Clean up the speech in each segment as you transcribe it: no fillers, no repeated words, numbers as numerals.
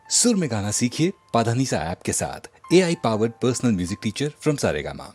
सुर में गाना सीखिए पाधानीसा ऐप के साथ। AI powered personal music teacher from Saregama.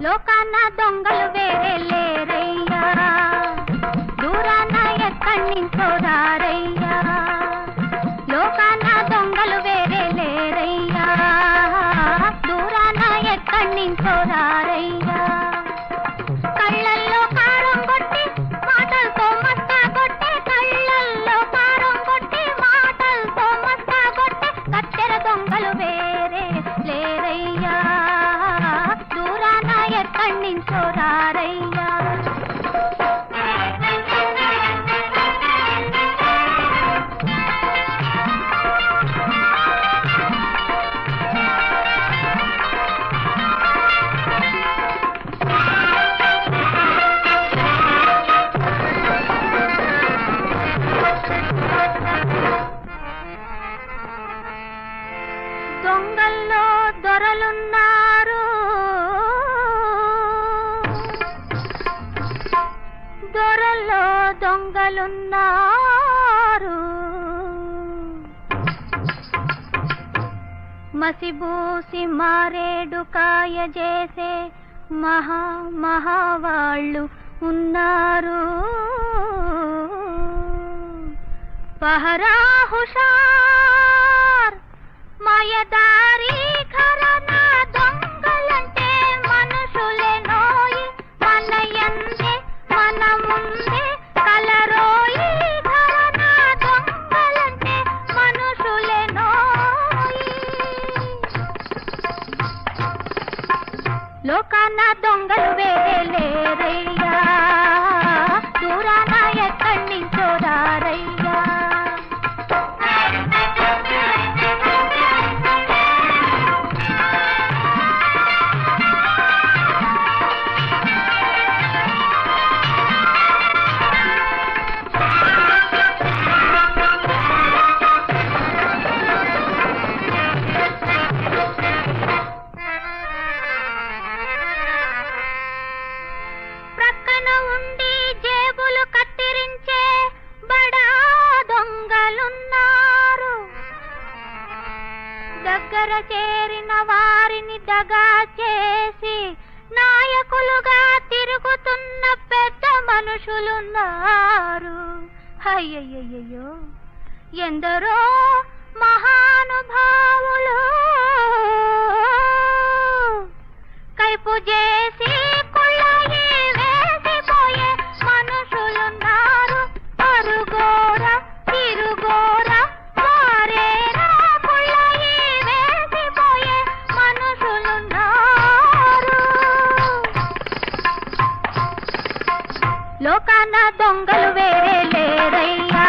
లోకాన దొంగలు వేరే లేరయ్యా, దూరాన ఎక్కడి నుంచో రారయ్యా. లోకాన దొంగలు వేరే లేరయ్యా, దూరాన ఎక్కడి నుంచో రారయ్యా. కళ్ళల్లో కారం కొట్టి మాటలతో మస్తా కొట్టే, కళ్ళల్లో కారం కొట్టి మాటలతో మస్తా కొట్టే కత్తెర దొంగలు వేరే లేరయ్యా, దూరాన ఎక్కడి నుంచో రారయ్యా. దొంగల్లో దొరలున్నారు, దొరల్లో దొంగలున్నారు. మసిబూసి మారేడు కాయ చేసే మహావాళ్ళు ఉన్నారు. పహరా హుషార్ మాయదారి ఘరానా దొంగలంటే మనుషులే నోయి, మన యందే మన ముందే కలరోయి. ఘరానా దొంగలంటే మనుషులే నోయి. లోకాన దొంగలు వేరే లేరయ్యా, దూరాన ఎక్కడి నుంచో రారయ్యా. ప్రక్కన ఉండి జేబులు కత్తిరించే బడా దొంగలున్నారు. దగ్గర చేరిన వారిని దగా చేసి నాయకులుగా తిరుగుతున్న పెద్ద మనుషులున్నారు. అయ్యయ్యయ్యో, ఎందరో మహానుభావులు కైపు చేసి కుళ్ళయి వేసిపోయే మనుషులున్నారు. అరుగోరా తిరుగోరా వారేరా కుళ్ళయి వేసిపోయే మనుషులున్నారు. లోకాన దొంగలు వేరే లేరయ్యా,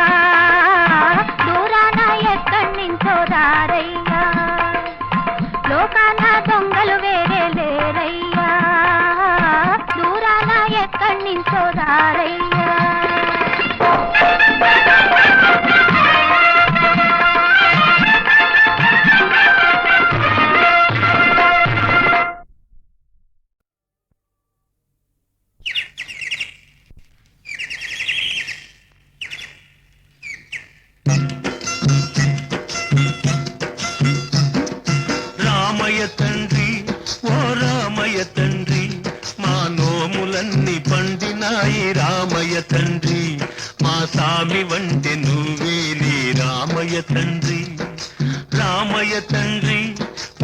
దూరాన ఎక్కడి నుంచో రారయ్యా. లోకాన దొంగలు వేరే లేరయ్యా, దూరాన ఎక్కడి నుంచో రారయ్యా. రామయ్య తండ్రి, ఓ రామయ్య తండ్రి, మా నోములన్నీ పండినాయి రామయ్య తండ్రి. మా సామి వంటి నువ్వేలే రామయ్య తండ్రి. రామయ్య తండ్రి,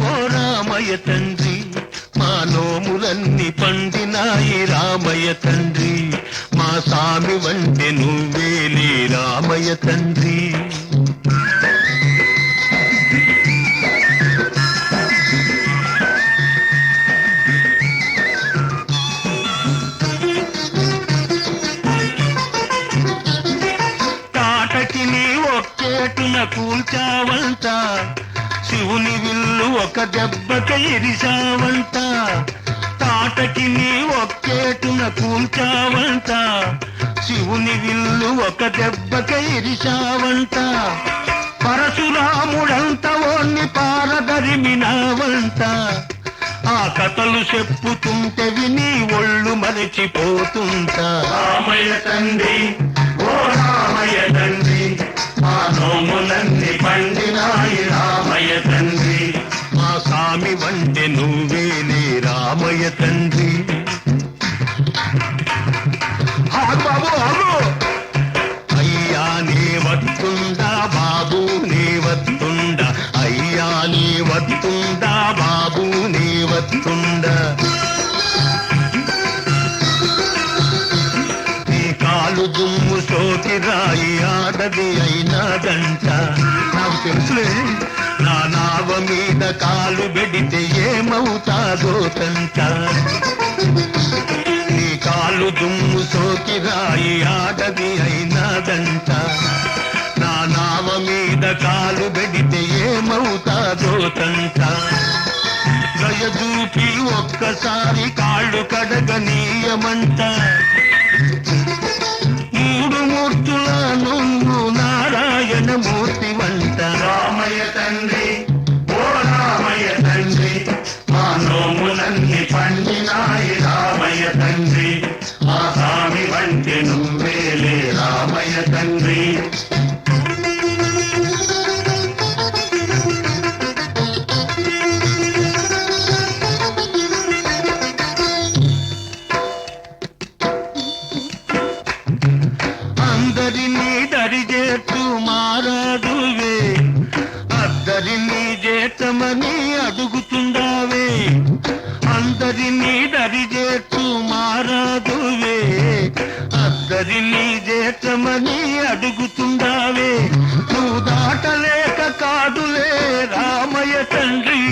ఓ రామయ్య తండ్రి, మా నోములన్నీ పండినాయి రామయ్య తండ్రి. మా సామి వంటి నువ్వేలే రామయ్య తండ్రి. శివుని విల్లు ఒక దెబ్బక ఇరిశావంట తాటకి నీ ఒక్కేటున కూల్చావంట శివుని విల్లు ఒక దెబ్బక ఇరిశావంట పరశురాముడంత ఓన్ని పారదరిమినావంట ఆ కథలు చెప్పుతుంటే విని ఒళ్ళు మరచిపోతుంటా రామయ్య తండ్రి ఓ రామయ్య తండ్రి మా నోములన్నీ పండినాయి రామయ్య తండ్రి మా స్వామి వంటి నువ్వేలే రామయ్య తండ్రి బాబు అయ్యా నీ వత్తుండా బాబు నీ వత్తుండా అయ్యా నీ వత్తుండా బాబు నీ వత్తుండా నీ కాలు దుమ్ము సోకి రాయి ఆడది అయినాదంట నాకు తెలుసులే నా నావ మీద కాలు పెడితే ఏమవుతాదో తంట నీ కాలు దుమ్ము సోకి రాయి ఆడది అయినాదంట నా నావ మీద కాలు పెడితే ఏమవుతాదో తంట దయచూపి ఒక్కసారి కాళ్ళు కడగనీయమంట మూడు మూర్తుల నువ్వు నారాయణ మూర్తి వంట రామయ్య తండ్రి ఓ రామయ్య తండ్రి మా నోములన్నీ పండినాయి రామయ్య తండ్రి మా స్వామి వంటి నువ్వేలే రామయ్య తండ్రి అందరినీ దరిచేస్తూ మారాదువే అద్దరినీ చేతమని అడుగుతుండావే అందరినీ దరిచేస్తూ మారాదువే అద్దరినీ చేతమని అడుగుతుండావే నువ్వు దాటలేక కాదులే రామయ్య తండ్రి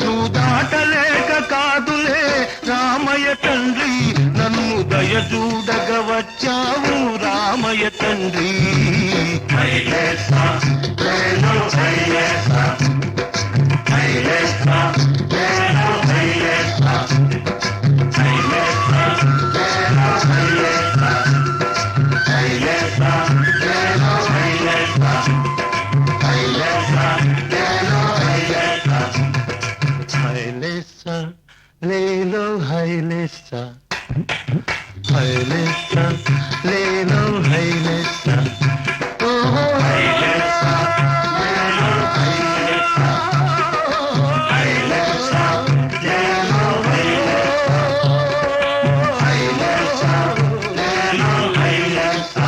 నువ్వు దాటలేక కాదులే రామయ్య తండ్రి నన్ను దయచూడగ వచ్చావు రామయ్య తండ్రి లేలో హైలేసా హైలేసా లేలో హైలేసా ఓహో హైలేసా లేలో హైలేసా హైలేసా లేలో హైలేసా లేలో హైలేసా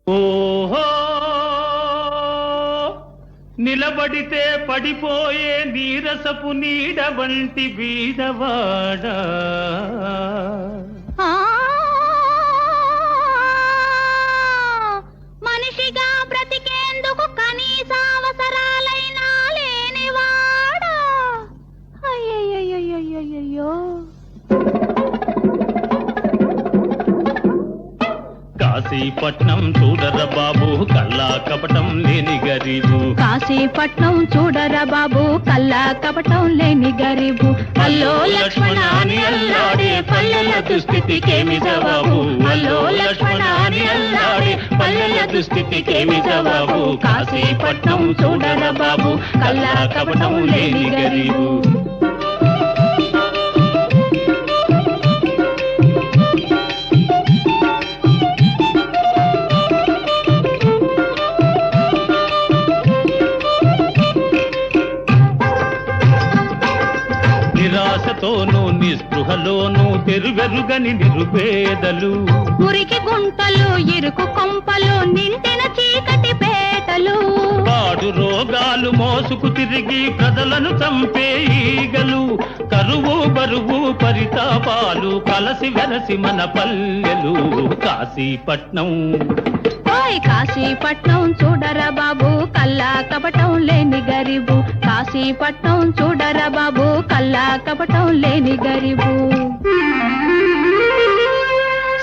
ఓహో నిలబడితే పడిపోయే నీరసపు నీడ వంటి బీదవాడా మనిషిగా బ్రతికేందుకు కనీస అవసరాలైనా లేనివాడా అయ్యయ్యో కాశీపట్నం చూడర బాబు కల్లా కపటం లేని గరీబు కాశీపట్నం చూడరా బాబు కల్లా కపటం లేని గరీబు అల్లో లక్ష్మణాని అల్లాడే పల్లెల దుస్థితికేమి జవాబు అల్లో లక్ష్మణాని అల్లాడే పల్లెల దుస్థితికేమి జవాబు కాశీపట్నం చూడరా బాబు కల్లా కపటం లేని గరీబు నిరాశతోనూ నిస్పృహలోనూ తెరువెరుగని నిరుపేదలు మురికి గుంటలు ఇరుకు కొంపలు నిండిన చీకటి పేటలు పాడు రోగాలు మోసుకు తిరిగి ప్రజలను చంపే ఈగలు కరువు బరువు పరితాపాలు కలసి వెరసి మన పల్లెలు కాశీపట్నం హాయ్ కాశీపట్నం చూడరా బాబు కల్లా కపటం లేని గరీబు కాశీపట్నం చూడరా బాబు కల్లా కపటం లేని గరీబు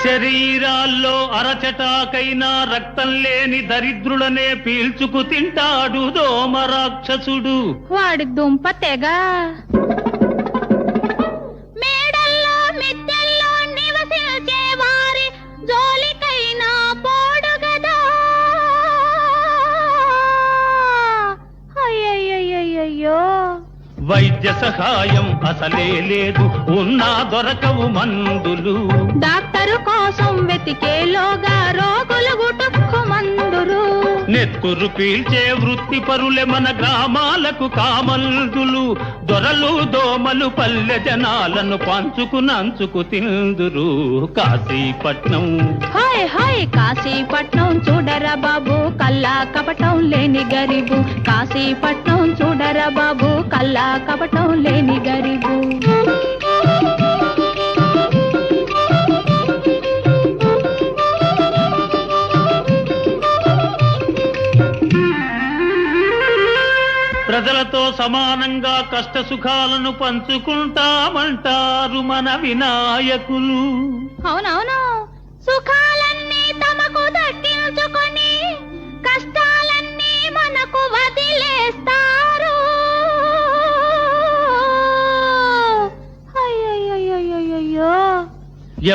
శరీరాల్లో అరచటాకైనా రక్తం లేని దరిద్రులనే పీల్చుకు తింటాడు దోమ రాక్షసుడు. వాడి దుంప తెగ మేడల్లో మిద్దెల్లో నివసించే వారి జోలికైనా పోడు గదా. అయ్యయ్యయ్యయ్యో వైద్య సహాయం అసలే లేదు, ఉన్నా దొరకవు మందులు. డాక్టరు కోసం వెతికేలోగా రోగులు గుటుక్కు మందురు. నెత్తురు పీల్చే వృత్తి పరులే మన గ్రామాలకు కామందులు. దొరలు దోమలు పల్లె జనాలను పంచుకు తిందురు. కాశీపట్నం హాయ్ హాయ్ కాశీపట్నం చూడరా బాబు కల్లా కపటం లేని గరీబు కాశీపట్నం చూడరా బాబు కల్లా కపటం లేని గరీబు. ప్రజలతో సమానంగా కష్ట సుఖాలను పంచుకుంటామంటారు మన వినాయకులు. అవునవును సుఖాలన్నీ తమకు దక్కించుకొని కష్టాలన్నీ మనకు వదిలేస్తారు. అయ్యయ్యయ్యయ్యో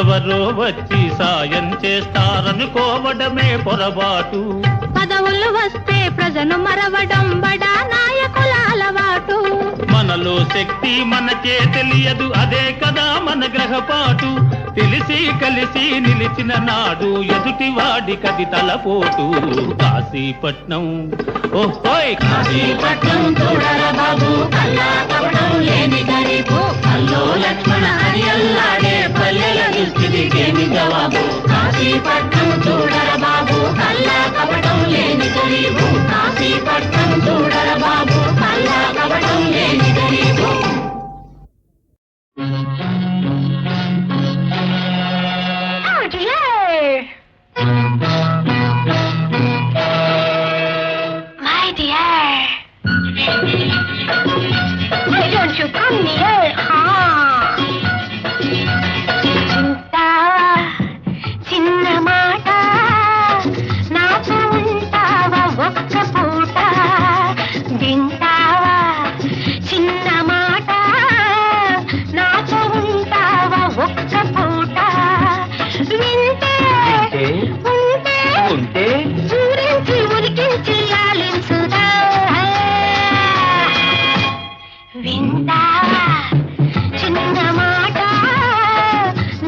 ఎవరో వచ్చి సాయం చేస్తారనుకోవడమే పొరపాటు. పదవులు వస్తే ప్రజను మరవడం బడా నాయకుల అలవాటు. మనలో శక్తి మనకే తెలియదు, అదే కదా మన గ్రహపాటు. తెలిసి కలిసి నిలిచిన నాడు ఎదుటి వాడికది తలపోటు. కాశీపట్నం ఓహోయ్ కాశీపట్నం చూడరా బాబు కల్లా కపటం లేని గరీబు కల్లో లక్ష్మణ హరి అల్లాడే పల్లెల దుస్థితికేమి జవాబు. కాశీపట్నం చూడరా బాబు కల్లా కపటం లేని గరీబు కాశీపట్నం చూడరా బాబు కల్లా కపటం లేని గరీబు. My dear, why don't you come near? ఉంటావా చిన్న మాట నాతో ఉంటావా ఒక్క పూట వింటావా చిన్న మాట నాతో ఉంటావా ఒక్క పూట వింటే ఉంటే ఊరించి ఉరికించి ఆలించుదా వింటావా చిన్న మాట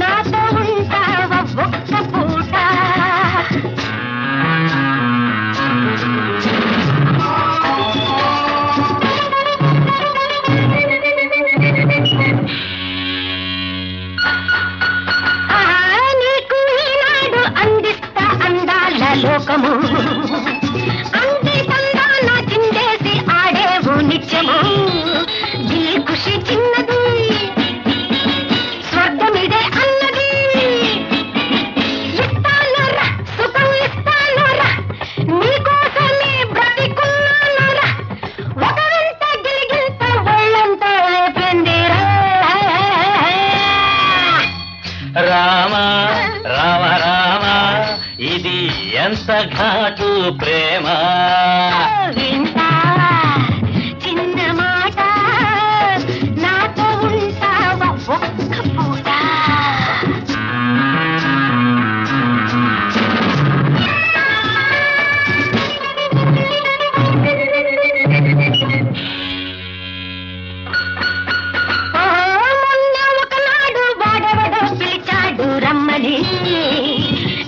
నాతో ఉంటావా ఒక్క పూట. నీకు ఈనాడు అందిస్తా అందాల లోకము అంది తందాన చిందేసి ఆడేవు నిత్యము. దిల్ ఖుషి చిన్నది స్వర్గమిదే అన్నది ఇస్తానురా సుఖం ఇస్తానురా నీకోసమే బ్రతికున్నానురా ఒకరంత గిలిగింత ఒళ్ళంతా లేపిందిరా. రామ రామ రామ ఇది ఎంత ఘాటు ప్రేమ. వింటావా చిన్న మాట నాతో ఉంటావా ఒక్క పూట. మొన్న ఒకనాడు వాడెవడో పిలిచాడు రమ్మని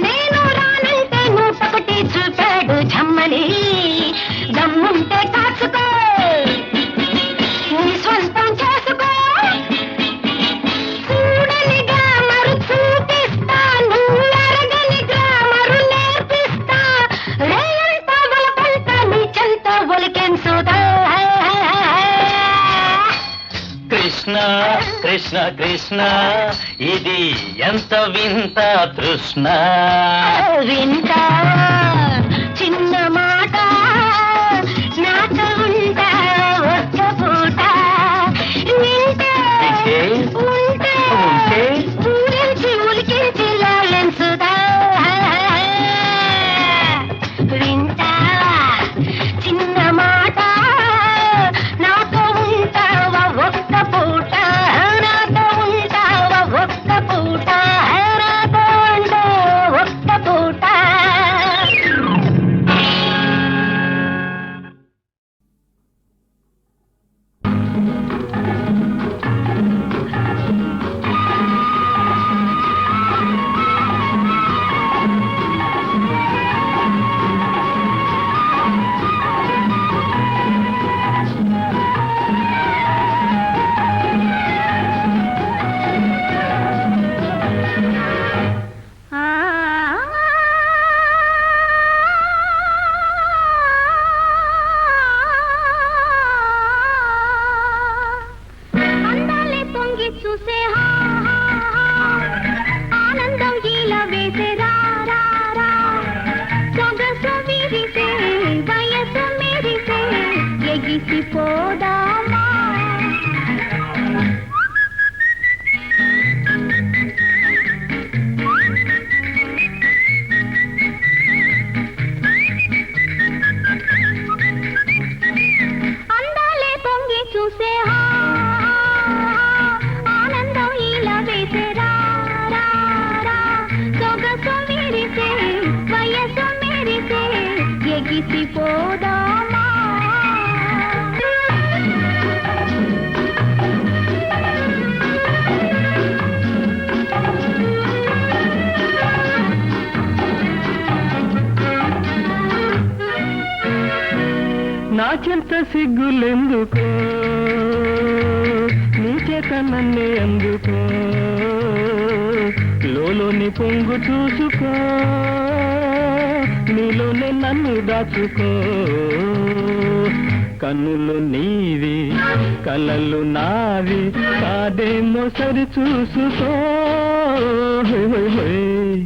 నేను రానంటే నూటొకటి చూపాడు జమ్మని. దమ్ముంటే కాచుకో నీ స్వంతం చేసుకో చూడని గ్లామరు చూపిస్తా నువ్వు ఎరగని గ్లామరు నేర్పిస్తా. రేయంత వలపంట నీ చెంత ఒలికెంచుదా. కృష్ణ కృష్ణ కృష్ణ ఇది ఎంత వింత తృష్ణ. వింటావా నాకెంత సిగ్గులెందుకో నీ చేత నన్నే అందుకో లోలోని పొంగు చూసుకో నీలోనే నన్ను దాచుకో కన్నులు నీవి కలలు నావి కాదేమో సరి చూసుకో హోయ్ హోయ్ హోయ్.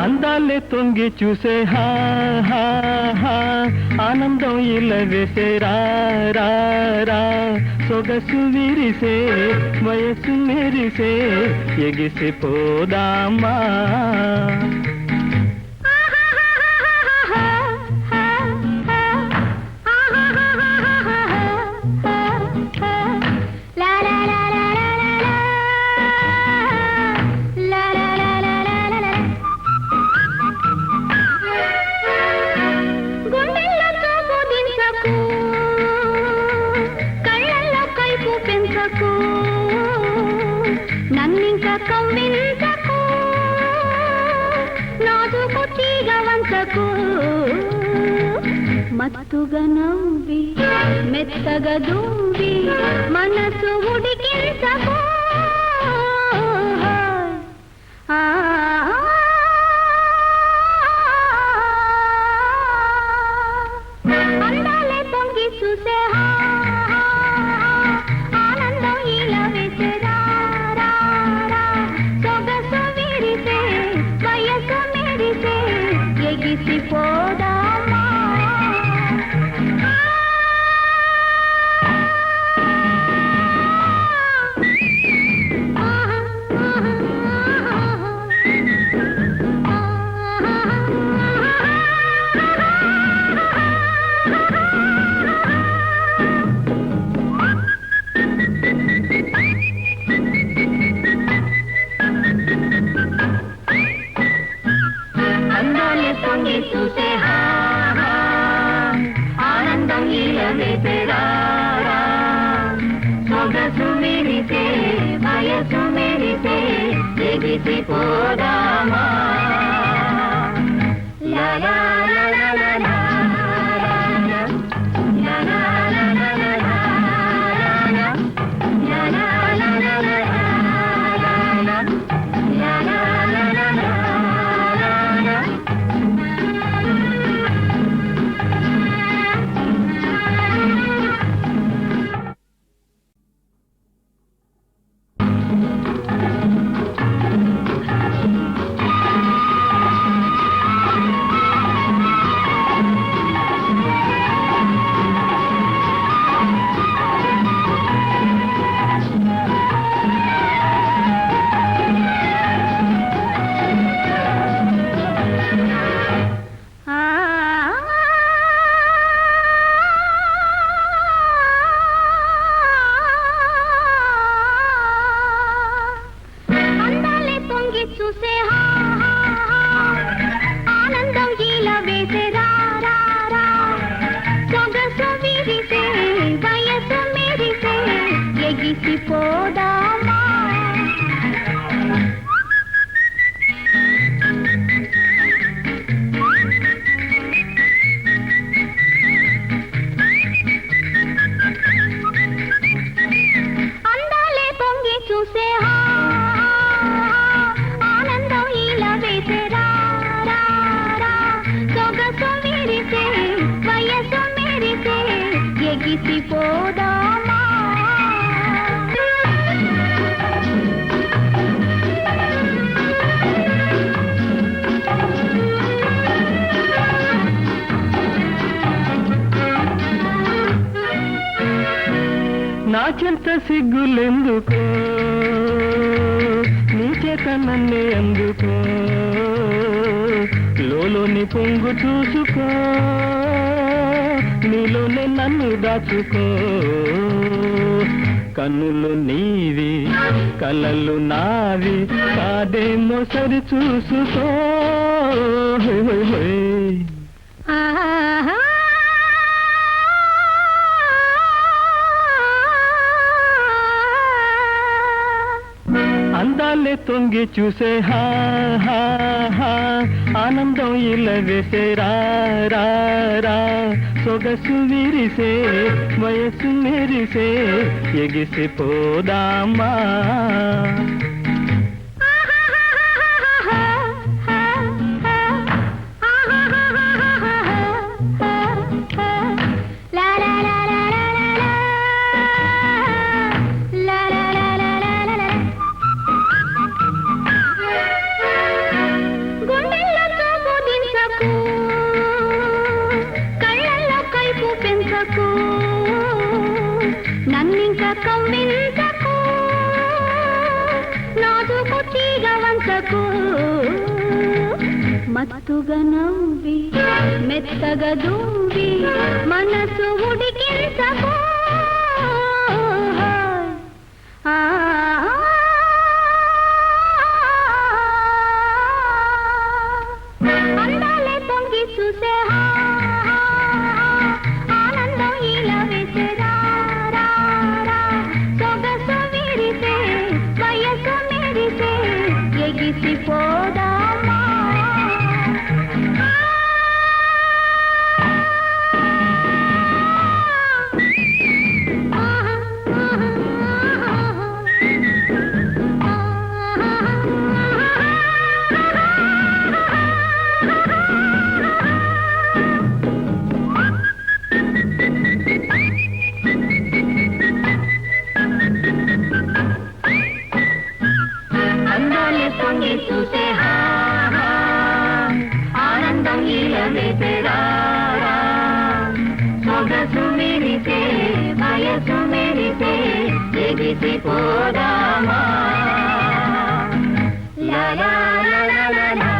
అందాలే తొంగి చూసే హా హా హా ఆనందం ఇలా వేసే రా రా రా సొగసు విరిసే వయసు మెరిసే ఎగిసిపోదామా నన్నింక కవ్వించకు నాదుకు తీగవంచకు మత్తుగా నవ్వి మెత్తగా దూవి మనసు ఉడికించకు అందాలే పొంగి చూసే ఆనందం ఇలా వేసేరా సొగసు విరిసే వయసు మెరిసే ఎగిసిపోదామా అందాలే పొంగి చూసే ఆనందం ఇలా వేసేరా సొగసు మెరిసే వయసు మెరిసే ఎగిసిపోదామా లా లా లా లా లా లా లా లా లా లా లా లా లా లా లా లా ఎగిసిపోదామా నాకెంత సిగ్గులెందుకో నీ చేత నన్నే అందుకో లోలోని పొంగు చూసుకో నీలోనే నన్ను దాచుకో కన్నులు నీవి కలలు నావి కాదేమో సరి చూసుకో హోయ్ హోయ్ హోయ్. ఆహా అందాలే తొంగి చూసే హా హా హా ఆనందం ఇలా వేసే రా రా రా సొగసు విరిసే వయసు మెరిసే ఎగిసిపోదామా నన్నింక కవ్వించకు నాదుకు తీగవంచకు మత్తుగా నవ్వి మెత్తగా దూవి మనసు ఉడికించకు అందాలే తొంగి చూసే ఆనందం ఇలా వేసే సొగసు విరిసే వయసు మెరిసే ఎగిసిపోదామా అందాలే తొంగి చూసే ఆనందం ఇలా వేసే సొగసు మెరిసే వయసు మెరిసే ఎగిసిపోదామా లా లా లా లా లా లా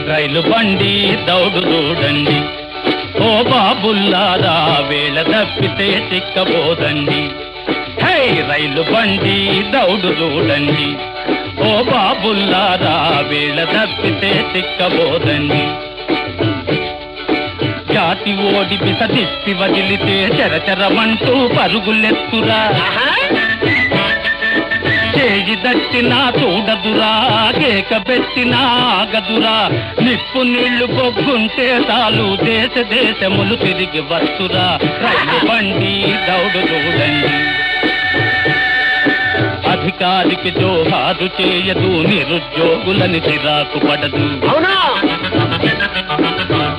రైలు బండి దౌడు చూడండి ఓ బాబుల్లారా వేళ తప్పితే చిక్కబోదండి హే రైలు బండి దౌడు చూడండి ఓ బాబుల్లారా వేళ తప్పితే చిక్కబోదండి జాతి ఓడి బిస తిప్పి వదిలితే చరచరమంటూ పరుగులెత్తురా చేయి దట్టినా చూడదురా కేక పెట్టినా ఆగదురా నిప్పు నీళ్లు పొగ్గుంటే చాలు దేశ దేశములు తిరిగి వస్తురా రైలు బండి దౌడు చూడండి అధికారికి జోహారు చేయదు నిరుద్యోగులని చిరాకు పడదు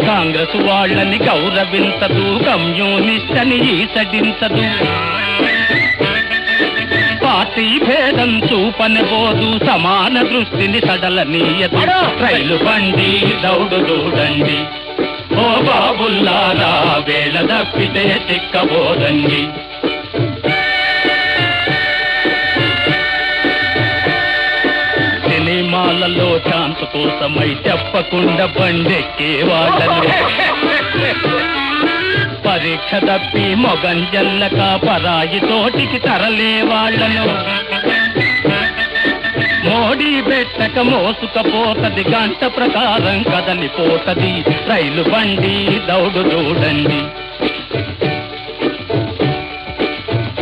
కాంగ్రెస్ వాళ్ళని గౌరవించదు కమ్యూనిస్ట్ అని ఈసడించదు పార్టీ భేదం చూపనబోదు సమాన దృష్టిని సడలనీయదు రైలు బండి దౌడు చూడండి ఓ బాబుల్లారా వేళ తప్పితే చిక్కబోదండి సినిమాలలో ఛాన్స్ కోసమై చెప్పకుండా బండెక్కే వాళ్ళను పరీక్ష తప్పి మొగంజల్లక పరాయి తోటికి తరలే వాళ్ళను మోడీ పెట్టక మోసుకపోతది గంట ప్రకారం కదలిపోతది రైలు బండి దౌడు చూడండి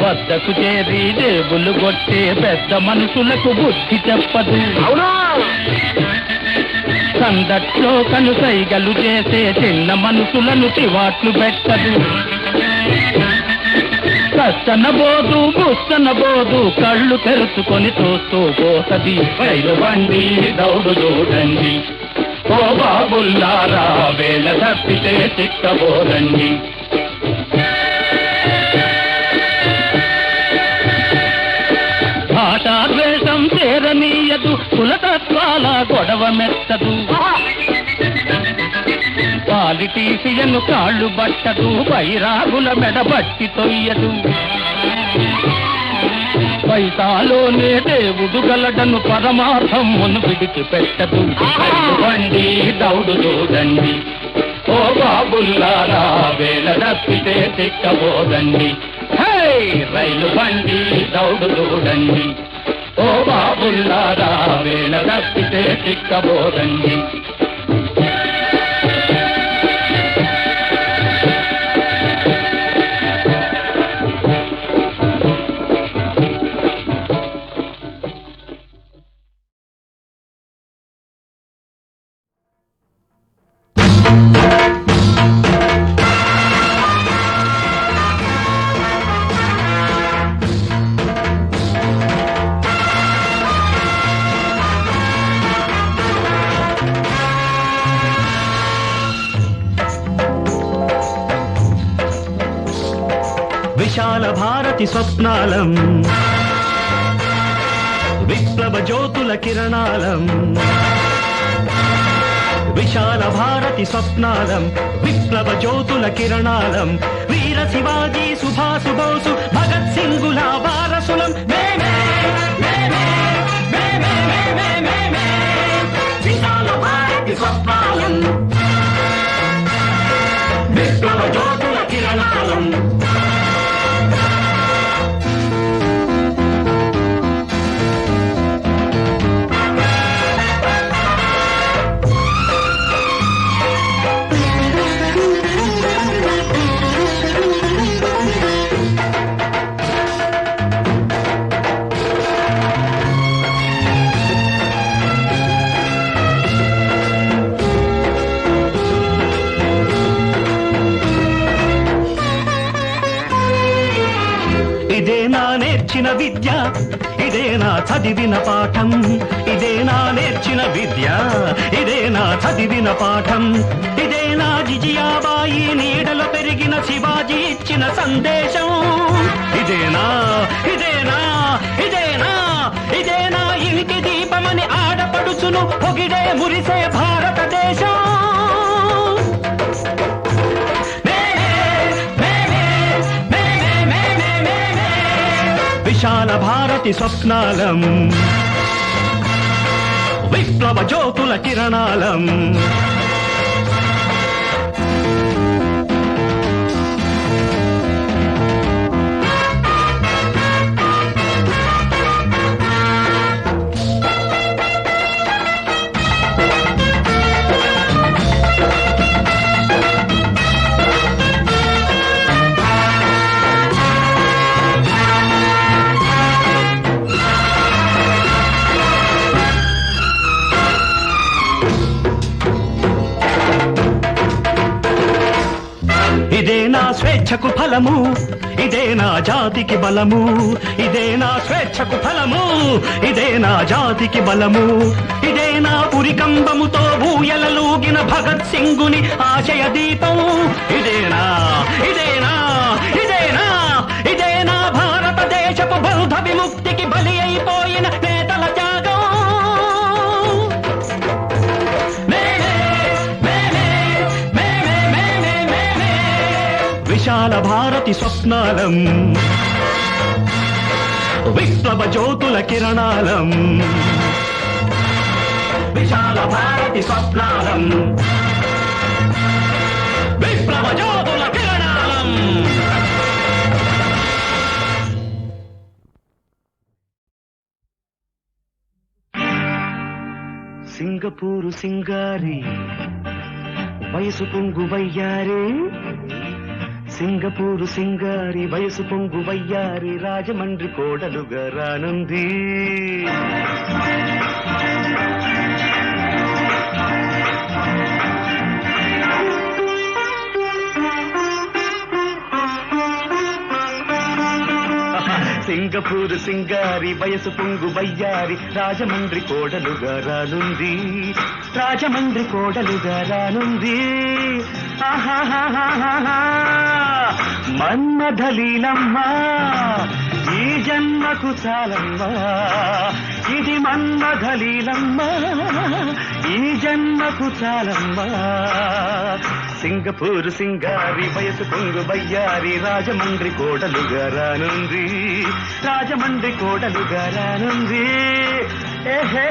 వద్దకు చేరి జేబులు కొట్టే పెద్ద మనుషులకు బుద్ధి చెప్పదు. సందట్లో కనుసైగలు చేసే చిన్న మనుషులను చివాట్లు పెట్టదు. కష్టనబోదు బుస్తనబోదు కళ్ళు తెరుచుకొని చూస్తూ పోతది. రైలు బండి దౌడు చూడండి, ఓ బాబుల్లారా వేళ తప్పితే చిక్కబోదండి. భాషాద్వేషం చేరనీయదు, కులతత్వాల గొడవ మెత్తదు. పాలిటీషియన్ కాళ్ళు బట్టదు, బైరాగుల మెడబట్టి తొయ్యదు. పైతాలోనే దేవుడు గలడను పరమార్థం మును విడిచిపెట్టదు. రైలు బండి దౌడు చూడండి, ఓ బాబుల్లారా వేళ తప్పితే చిక్కబోదండి. రైలు బండి దౌడు చూడండి, ఓ బాబుల్లారా వేళ తప్పితే చిక్కబోదండి. విశాల భారతి స్వప్నాలం, విప్లవ జ్యోతుల కిరణాలం. విశాల భారతి స్వప్నాలం, విప్లవ జ్యోతుల కిరణాలం. వీర శివాజీ సుభాసు బోసు భగత్ సింగుల వారసులం మేమే, మేమే, మేమే, మేమే, మేమే. విశాల భారతి స్వప్నాలం, విప్లవ జ్యోతుల కిరణాలం. ఇదే నా నేర్చిన విద్య, ఇదే నా చదివిన పాఠం. ఇదే నా నేర్చిన విద్య, ఇదే నా చదివిన పాఠం. ఇదే నా జిజియాబాయి నీడలో పెరిగిన శివాజీ ఇచ్చిన సందేశం. ఇదేనా ఇదేనా ఇదేనా ఇదేనా ఇంటి దీపమని ఆడపడుచును పొగిడే మురిసే భారతదేశం. విశాల భారతి స్వప్నాలం, విప్లవ జ్యోతుల కిరణాలం. ఇదే నా స్వేచ్ఛకు ఫలము, ఇదే నా జాతికి బలము. ఇదే నా స్వేచ్ఛకు ఫలము, ఇదే నా జాతికి బలము. ఇదే నా పురికంబముతో ఊయలలూగిన భగత్ సింగుని ఆశయ దీపం. ఇదేనా ఇదేనా ఇదేనా ఇదేనా భారతదేశపు బౌద్ధ విముక్తికి బలి అయిపోయిన నేతల త్యాగం. విశాల భారతి స్వప్నాలం, విప్లవ జ్యోతుల కిరణాలం. విశాల భారతి స్వప్నాలం, విప్లవ జ్యోతుల కిరణాలం. సింగపూరు సింగారి వయసు పొంగు వయ్యారే, సింగపూరు సింగారి వయసు పొంగు వయ్యారి రాజమండ్రి కోడలుగా రానుంది సింగపూరు సింగారి వయసు పొంగు వయ్యారి రాజమండ్రి కోడలుగా రానుంది రాజమండ్రి కోడలుగా రానుంది ఆహాహాహాహా. మన్మథలీలమ్మా ఈ జన్మకు చాలమ్మా ఇది మన్మథలీలమ్మా ఈ జన్మకు చాలమ్మా సింగపూరు సింగారి వయసు పొంగు వయ్యారి రాజమండ్రి కోడలుగా రానుంది రాజమండ్రి కోడలుగా రానుంది ఏహే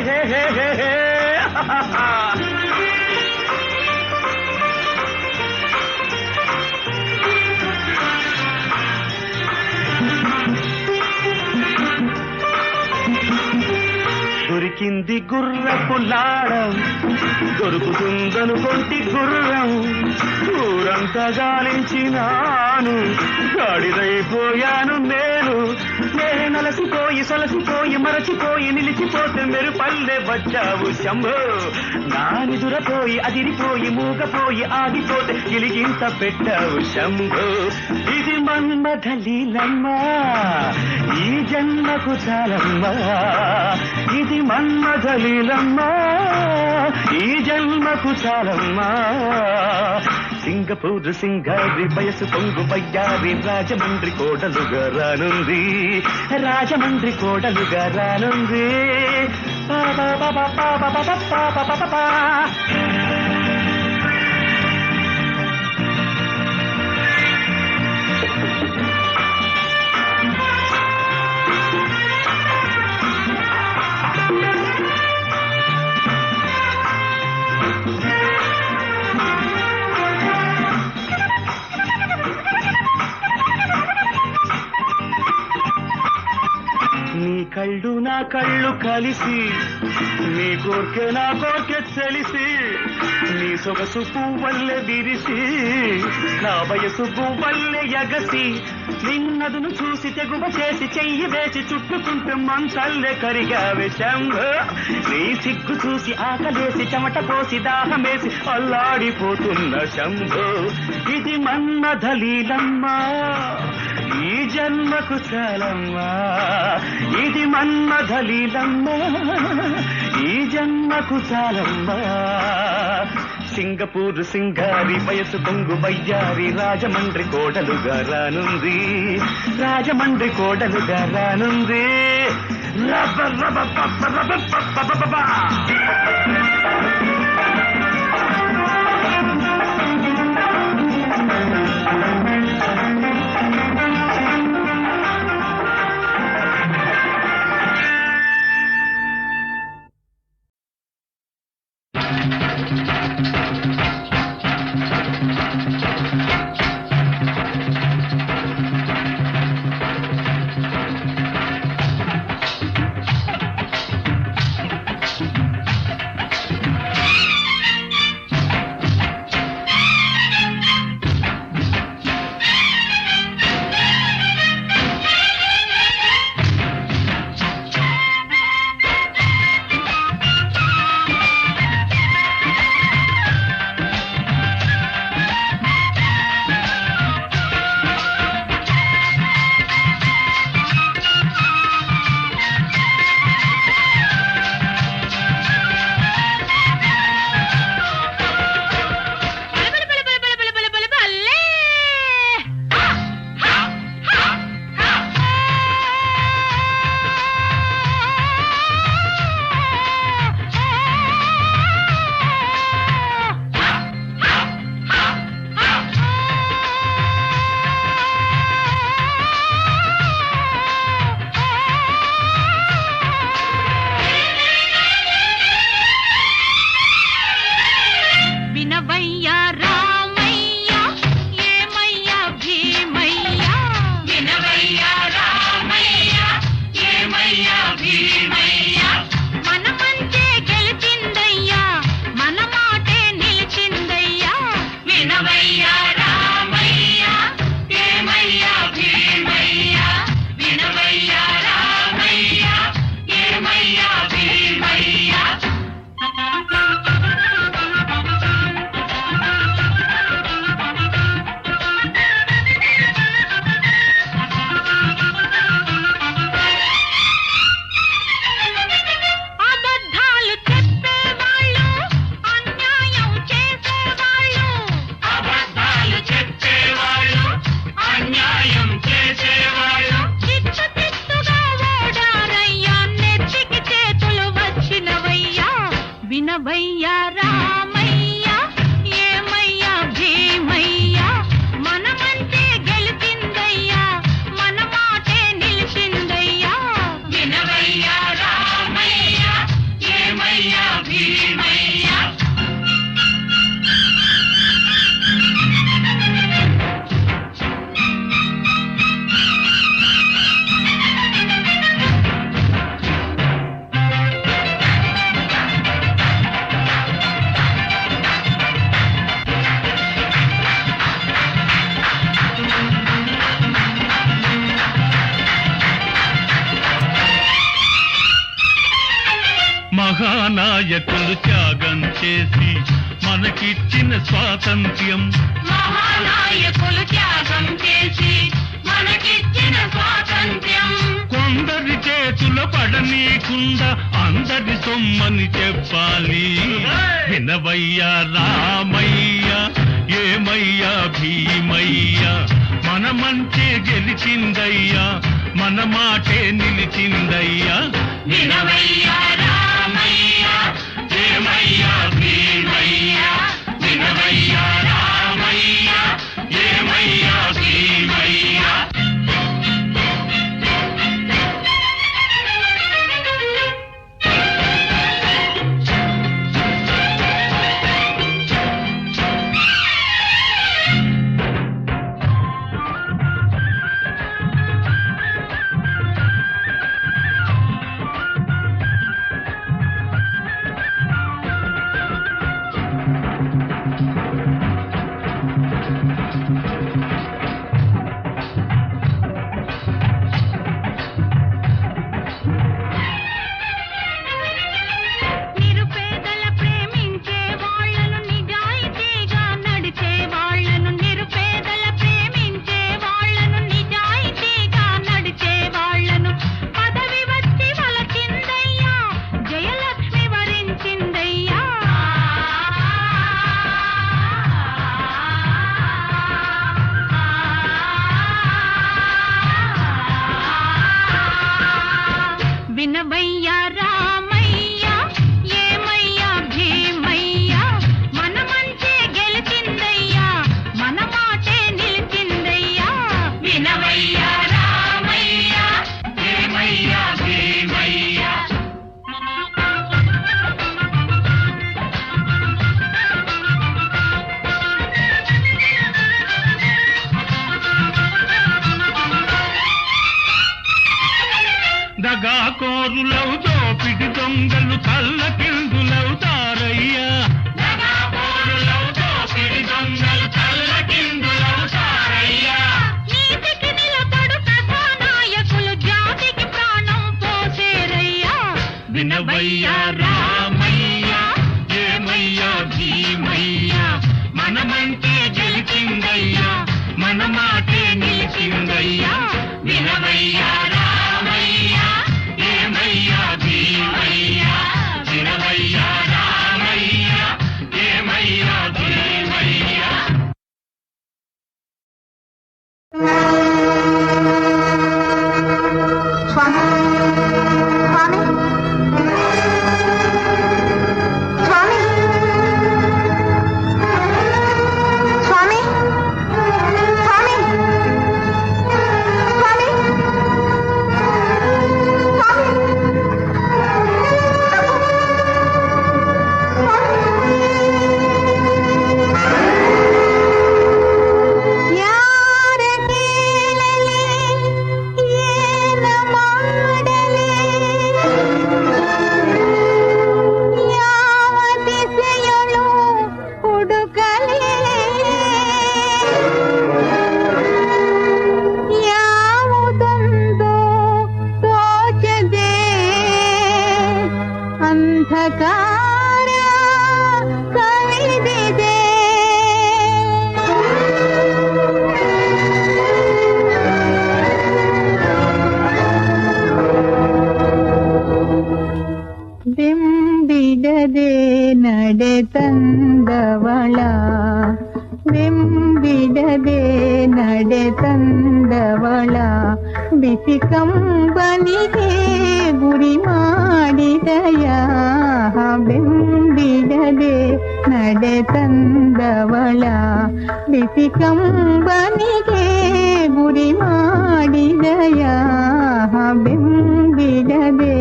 దొరికింది గుర్రపు లాడం దొరుకుతుందను కొంటి గుర్రం ఊరంతా గాలించినాను గాడిదైపోయాను నేను నలసిపోయి సొలసిపోయి మరచిపోయి నిలిచిపోతే మెరుపల్లె వచ్చావు శంభో నానిదురపోయి అదిరిపోయి మూగపోయి ఆగిపోతే గిలిగింత పెట్టావు శంభో ఇది మన్మథలీలమ్మా ఈ జన్మకు చాలమ్మా ఇది మన్మథలీలమ్మా ఈ జన్మకు చాలమ్మా సింగపూరు సింగారి వయసు పొంగు వయ్యారి రాజమండ్రి కోడలుగా రానుంది రాజమండ్రి కోడలుగా రానుంది నీ కళ్ళు నా కళ్ళు కలిసి నీ కోర్కె నా కోర్కె తెలిసి నీ సొగసు పువ్వల్లె విరిసి నా వయసు పువ్వల్లె ఎగసి నిన్నదును చూసి తెగువ చేసి చెయ్యి వేసి చుట్టుకుంటే మంచల్లె కరిగావే శంభో నీ సిగ్గు చూసి ఆకలేసి చెమట పోసి దాహమేసి అల్లాడిపోతున్న శంభో ఇది మన్మథలీలమ్మా ఈ జన్మకు చాలమ్మా ఇది మన్మథలీలమ్మా ఈ జన్మకు చాలమ్మా సింగపూరు సింగారి వయసు పొంగు వయ్యారి రాజమండ్రి కోడలుగా రానుంది రాజమండ్రి కోడలుగా రానుంది రబ రబ పప్ప రబ పప్ప పప్ప. మహానాయకులు త్యాగం చేసి మనకిచ్చిన స్వాతంత్ర్యం, మహానాయకులు త్యాగం చేసి మనకిచ్చిన స్వాతంత్ర్యం కొందరి చేతుల పడనీకుండా అందరి సొమ్మని చెప్పాలి. వినవయ్యా రామయ్య, ఏమయ్యా భీమయ్యా, మన మంచి గెలిచిందయ్యా, మన మాటే నిలిచిందయ్యా. వినవయ్యా రామయ్య, ఏమయ్యా భీమయ్య, వినవయ్యా రామయ్య, ఏమయ్యా భీమయ్య. నిరుపేదల ప్రేమించే వాళ్ళను, నిజాయితీగా నడిచే వాళ్ళను, నిరుపేదల ప్రేమించే వాళ్ళను, నిజాయితీగా నడిచే వాళ్ళను పదవి వచ్చి వలచిందయ్యా, జయలక్ష్మి వరించిందయ్యా. వినవయ్యా రామయ్య, ఏమయ్యా భీమయ్య, మన మంచే గెలిచిందయ్యా, మన మాటే నిలిచిందయ్యా. వినవయ్యా రామయ్య, ఏమయ్యా భీమయ్య. దగాకోరులవు దోపిడి దొంగలు తల్లకిందులవుతారయ్యా, దగాకోరులవు దోపిడి దొంగలు తల్లకిందులవుతారయ్యా. నీతికి నిలబడు కథానాయకులు జాతికి ప్రాణం పోసేరయ్యా. వినవయ్యా రామయ్య, ఏమయ్యా భీమయ్య, మన మంటే గెలిచిందయ్యా, మన మాటే నిలిచిందయ్యా. వినవయ్యా రామయ్య, ఏమయ్యా భీమయ్య, వినవయ్యా రామయ్య, ఏమయ్యా భీమయ్య. స్వామి స్వామి స్వామి స్వామి స్వామి స్వామి ಯಾರ ಕೇಳಲಿ ಏನ ಮಾಡಲಿ ಯಾವ ದಿಸೆಯಳು ಹುಡುಕಲಿ ಯಾವುದೊಂದು ತೋಚದೆ ಅಂಧಕಾರ ಕವಿದಿದೆ. ಬೆಂಬಿಡದೆ ನಡೆ ತಂದವಳ, ಬೆಂಬಿಡದೆ ನಡೆ ತಂದವಳ, ಬಿಸಿ ಕಂಬನಿಗೆ ಗುರಿ ಮಾಡಿದಯ. ಬೆಂಬಿಡದೆ ನಡೆ ತಂದವಳ, ಬಿಸಿ ಕಂಬನಿಗೆ ಗುರಿ ಮಾಡಿದಯ. ಬೆಂಬಿಡದೆ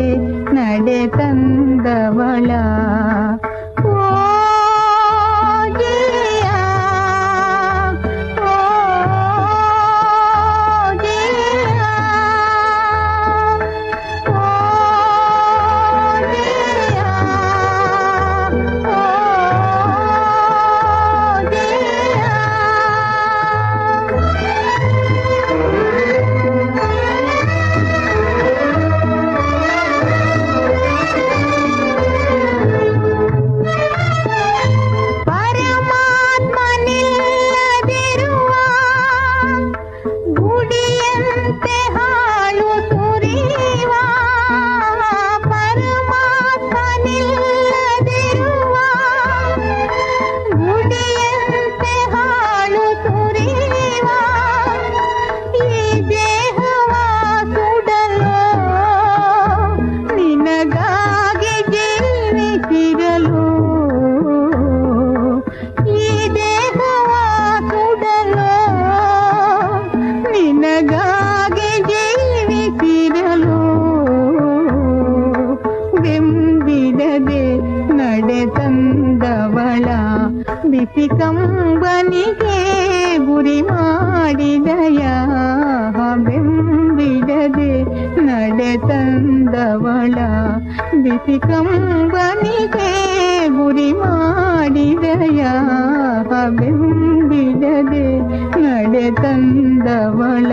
ನಡೆ ತಂದವಳ. ಓ ಜಿಯ, ಓ ಜಿಯ, ಓ ಜಿಯ, ಓ ಜಿಯ. ಬಿಸಿ ಕಂಬನಿಗೆ ಗುರಿ ಮಾಡಿದಯ ಬೆಂಬಿಡದೆ ನಡೆ ತಂದವಳ ಬಿಸಿ ಕಂಬನಿಗೆ ಗುರಿ ಮಾಡಿದಯ ಬೆಂಬಿಡದೆ ನಡೆ ತಂದವಳ